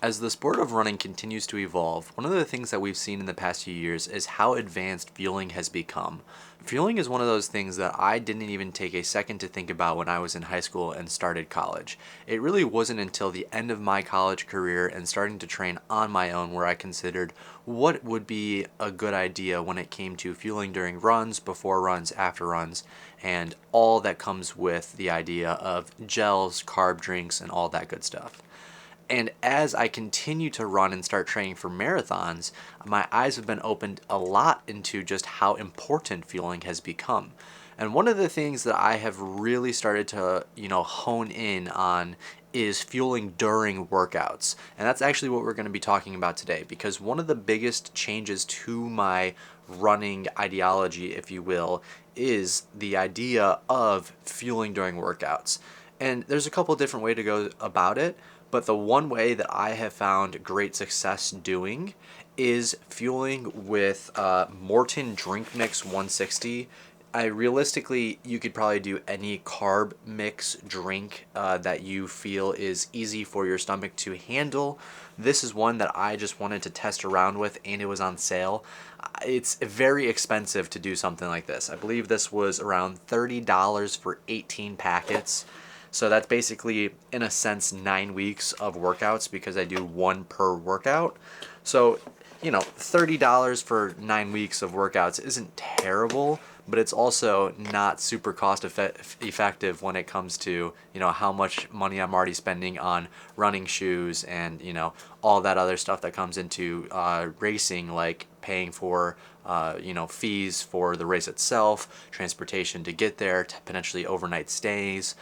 As the sport of running continues to evolve, one of the things that we've seen in the past few years is how advanced fueling has become. Fueling is one of those things that I didn't even take a second to think about when I was in high school and started college. It really wasn't until the end of my college career and starting to train on my own where I considered what would be a good idea when it came to fueling during runs, before runs, after runs, and all that comes with the idea of gels, carb drinks, and all that good stuff. And as I continue to run and start training for marathons, my eyes have been opened a lot into just how important fueling has become. And one of the things that I have really started to, hone in on is fueling during workouts. And that's actually what we're going to be talking about today, because one of the biggest changes to my running ideology, if you will, is the idea of fueling during workouts. And there's a couple different ways to go about it. But the one way that I have found great success doing is fueling with Morton Drink Mix 160. You could probably do any carb mix drink that you feel is easy for your stomach to handle. This is one that I just wanted to test around with, and it was on sale. It's very expensive to do something like this. I believe this was around $30 for 18 packets. So that's basically, in a sense, 9 weeks of workouts because I do one per workout. So, $30 for 9 weeks of workouts isn't terrible, but it's also not super effective when it comes to, how much money I'm already spending on running shoes and, all that other stuff that comes into racing, like paying for, fees for the race itself, transportation to get there, potentially overnight stays,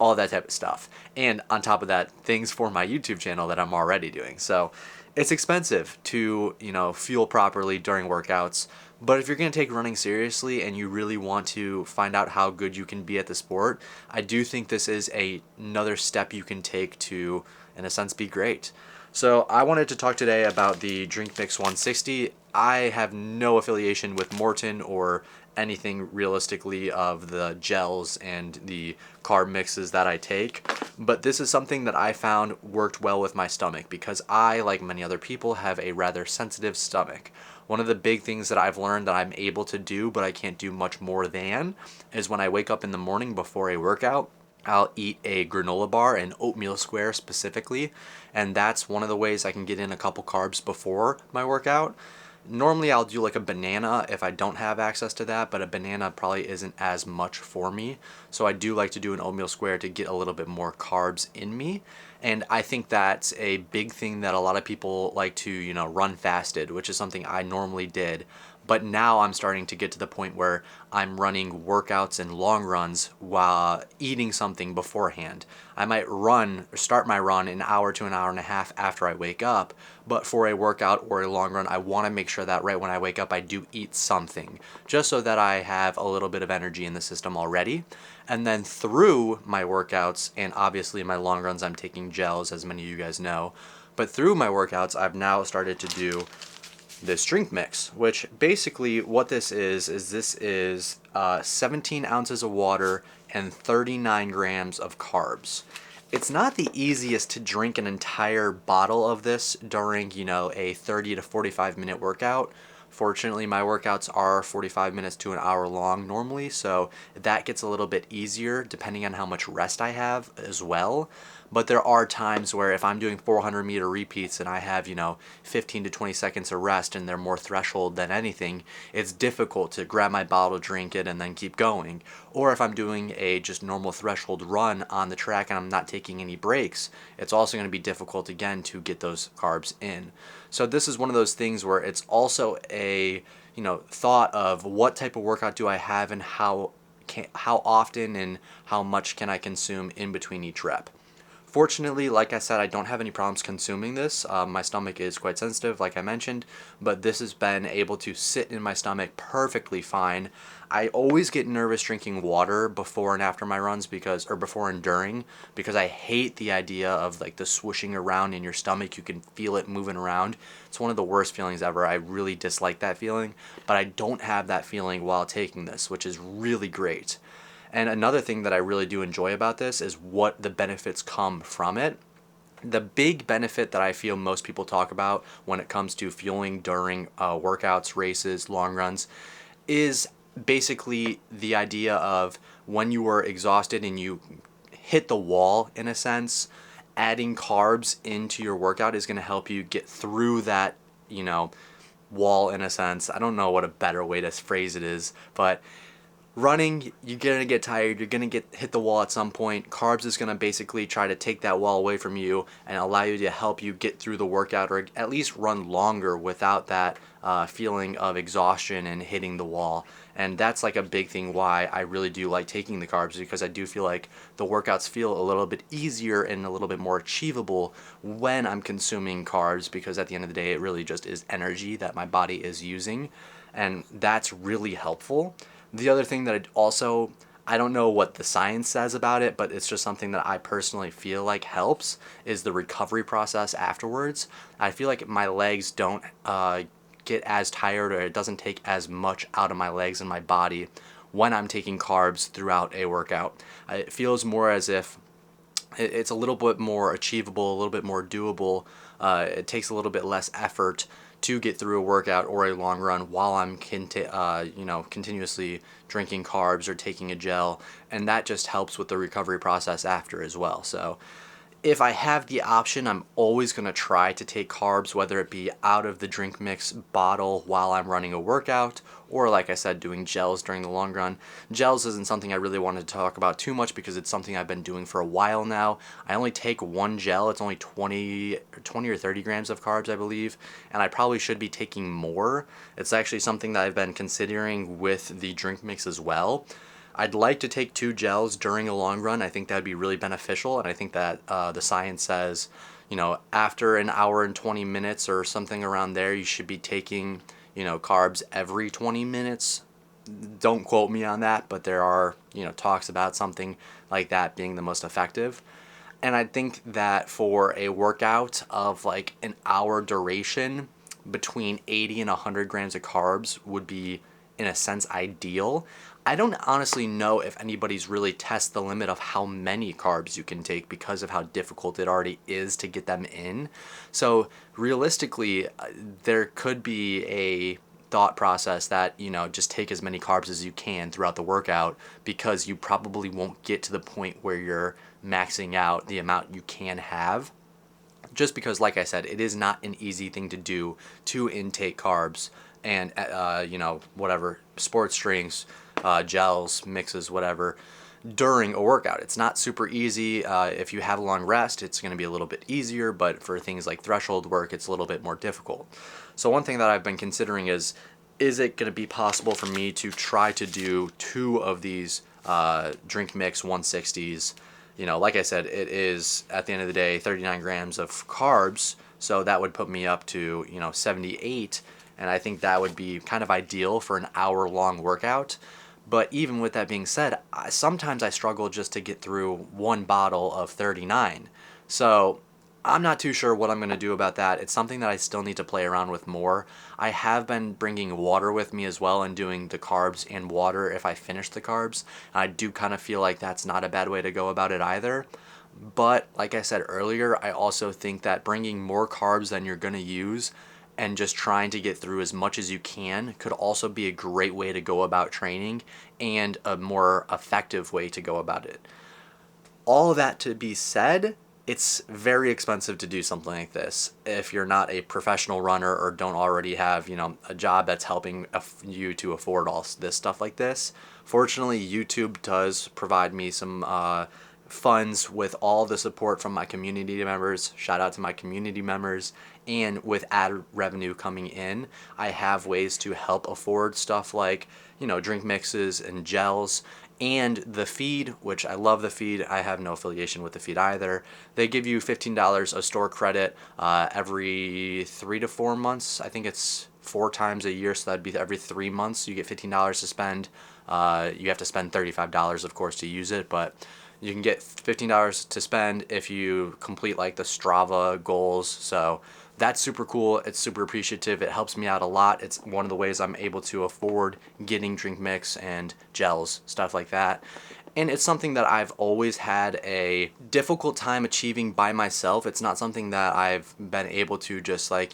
all that type of stuff. And on top of that, things for my YouTube channel that I'm already doing. So it's expensive to, fuel properly during workouts. But if you're going to take running seriously and you really want to find out how good you can be at the sport, I do think this is another step you can take to, in a sense, be great. So I wanted to talk today about the Drink Mix 160. I have no affiliation with Morton or anything realistically of the gels and the carb mixes that I take, but this is something that I found worked well with my stomach because I, like many other people, have a rather sensitive stomach. One of the big things that I've learned that I'm able to do but I can't do much more than is when I wake up in the morning before a workout, I'll eat a granola bar, an oatmeal square specifically, and that's one of the ways I can get in a couple carbs before my workout. Normally I'll do like a banana if I don't have access to that, but a banana probably isn't as much for me. So I do like to do an oatmeal square to get a little bit more carbs in me. And I think that's a big thing that a lot of people like to, run fasted, which is something I normally did. But now I'm starting to get to the point where I'm running workouts and long runs while eating something beforehand. I might start my run an hour to an hour and a half after I wake up, but for a workout or a long run, I want to make sure that right when I wake up, I do eat something, just so that I have a little bit of energy in the system already. And then through my workouts, and obviously my long runs, I'm taking gels, as many of you guys know, but through my workouts, I've now started to do this drink mix, which basically what this is 17 ounces of water and 39 grams of carbs. It's not the easiest to drink an entire bottle of this during, a 30 to 45 minute workout. Fortunately, my workouts are 45 minutes to an hour long normally, so that gets a little bit easier depending on how much rest I have as well. But there are times where if I'm doing 400-meter repeats and I have, 15 to 20 seconds of rest and they're more threshold than anything, it's difficult to grab my bottle, drink it, and then keep going. Or if I'm doing a just normal threshold run on the track and I'm not taking any breaks, it's also going to be difficult again to get those carbs in. So this is one of those things where it's also a, thought of what type of workout do I have and how often and how much can I consume in between each rep. Fortunately, like I said, I don't have any problems consuming this. My stomach is quite sensitive, like I mentioned, but this has been able to sit in my stomach perfectly fine. I always get nervous drinking water before and after my runs or before and during, because I hate the idea of like the swooshing around in your stomach. You can feel it moving around. It's one of the worst feelings ever. I really dislike that feeling, but I don't have that feeling while taking this, which is really great. And another thing that I really do enjoy about this is what the benefits come from it. The big benefit that I feel most people talk about when it comes to fueling during workouts, races, long runs is basically the idea of when you are exhausted and you hit the wall in a sense, adding carbs into your workout is going to help you get through that, you know, wall in a sense. I don't know what a better way to phrase it is, but running, you're gonna get tired, you're gonna get hit the wall at some point. Carbs is gonna basically try to take that wall away from you and allow you to help you get through the workout, or at least run longer without that feeling of exhaustion and hitting the wall. And that's like a big thing why I really do like taking the carbs, because I do feel like the workouts feel a little bit easier and a little bit more achievable when I'm consuming carbs, because at the end of the day it really just is energy that my body is using, and that's really helpful. The other thing that I don't know what the science says about it, but it's just something that I personally feel like helps, is the recovery process afterwards. I feel like my legs don't get as tired, or it doesn't take as much out of my legs and my body when I'm taking carbs throughout a workout. It feels more as if it's a little bit more achievable, a little bit more doable. It takes a little bit less effort to get through a workout or a long run while I'm continuously drinking carbs or taking a gel, and that just helps with the recovery process after as well. So if I have the option, I'm always going to try to take carbs, whether it be out of the drink mix bottle while I'm running a workout, or like I said, doing gels during the long run. Gels isn't something I really wanted to talk about too much because it's something I've been doing for a while now. I only take one gel. It's only 20 or 30 grams of carbs, I believe, and I probably should be taking more. It's actually something that I've been considering with the drink mix as well. I'd like to take 2 gels during a long run. I think that'd be really beneficial, and I think that the science says, after an hour and 20 minutes or something around there, you should be taking, carbs every 20 minutes. Don't quote me on that, but there are, talks about something like that being the most effective. And I think that for a workout of like an hour duration, between 80 and 100 grams of carbs would be, in a sense, ideal. I don't honestly know if anybody's really tested the limit of how many carbs you can take because of how difficult it already is to get them in. So realistically, there could be a thought process that, just take as many carbs as you can throughout the workout, because you probably won't get to the point where you're maxing out the amount you can have. Just because, like I said, it is not an easy thing to do to intake carbs and, whatever, sports drinks, gels, mixes, whatever, during a workout. It's not super easy. If you have a long rest, it's going to be a little bit easier, but for things like threshold work, it's a little bit more difficult. So one thing that I've been considering is it going to be possible for me to try to do 2 of these drink mix 160s? Like I said, it is, at the end of the day, 39 grams of carbs, so that would put me up to, 78, and I think that would be kind of ideal for an hour-long workout. But even with that being said, sometimes I struggle just to get through one bottle of 39. So I'm not too sure what I'm going to do about that. It's something that I still need to play around with more. I have been bringing water with me as well and doing the carbs and water if I finish the carbs. I do kind of feel like that's not a bad way to go about it either. But like I said earlier, I also think that bringing more carbs than you're going to use and just trying to get through as much as you can could also be a great way to go about training, and a more effective way to go about it. All of that to be said, it's very expensive to do something like this if you're not a professional runner or don't already have, a job that's helping you to afford all this stuff like this. Fortunately, YouTube does provide me some funds with all the support from my community members. Shout out to my community members. And with ad revenue coming in, I have ways to help afford stuff like, drink mixes and gels. And the feed, which I love the feed. I have no affiliation with the feed either. They give you $15 of store credit every 3 to 4 months. I think it's 4 times a year, so that'd be every 3 months. You get $15 to spend. You have to spend $35, of course, to use it, but you can get $15 to spend if you complete like the Strava goals. So that's super cool. It's super appreciative. It helps me out a lot. It's one of the ways I'm able to afford getting drink mix and gels, stuff like that. And it's something that I've always had a difficult time achieving by myself. It's not something that I've been able to just like,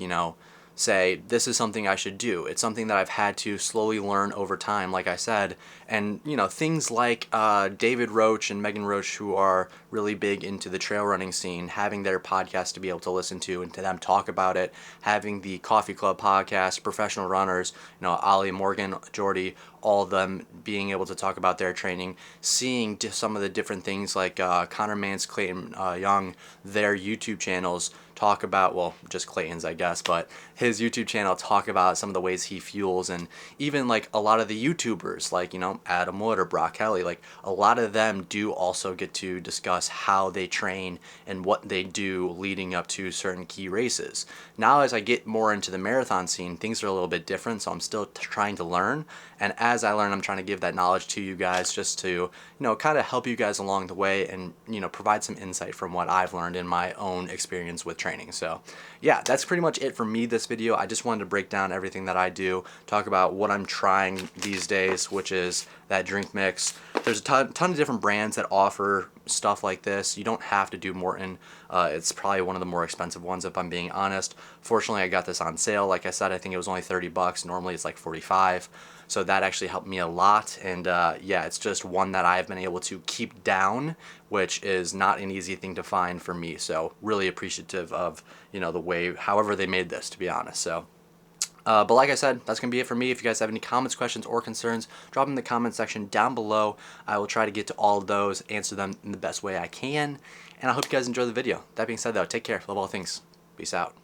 say this is something I should do. It's something that I've had to slowly learn over time, like I said. And things like David Roach and Megan Roach, who are really big into the trail running scene, having their podcast to be able to listen to and to them talk about it, having the Coffee Club podcast, professional runners, Ali Morgan, Jordy, all of them being able to talk about their training, seeing some of the different things like Connor Mance, Clayton Young, their YouTube channels talk about, well, just Clayton's, I guess, but his YouTube channel talk about some of the ways he fuels, and even like a lot of the YouTubers like, Adam Wood or Brock Kelly, like a lot of them do also get to discuss how they train and what they do leading up to certain key races. Now, as I get more into the marathon scene, things are a little bit different, so I'm still trying to learn, and as I learn, I'm trying to give that knowledge to you guys just to, kind of help you guys along the way and, provide some insight from what I've learned in my own experience with training. So yeah, that's pretty much it for me this video. I just wanted to break down everything that I do, talk about what I'm trying these days, which is that drink mix. There's a ton of different brands that offer stuff like this. You don't have to do Morton. It's probably one of the more expensive ones if I'm being honest. Fortunately, I got this on sale. Like I said, I think it was only 30 bucks. Normally it's like 45. So that actually helped me a lot. And yeah, it's just one that I've been able to keep down, which is not an easy thing to find for me. So really appreciative of, the way, however they made this, to be honest. So but like I said, that's going to be it for me. If you guys have any comments, questions, or concerns, drop them in the comment section down below. I will try to get to all of those, answer them in the best way I can. And I hope you guys enjoy the video. That being said, though, take care. Love all things. Peace out.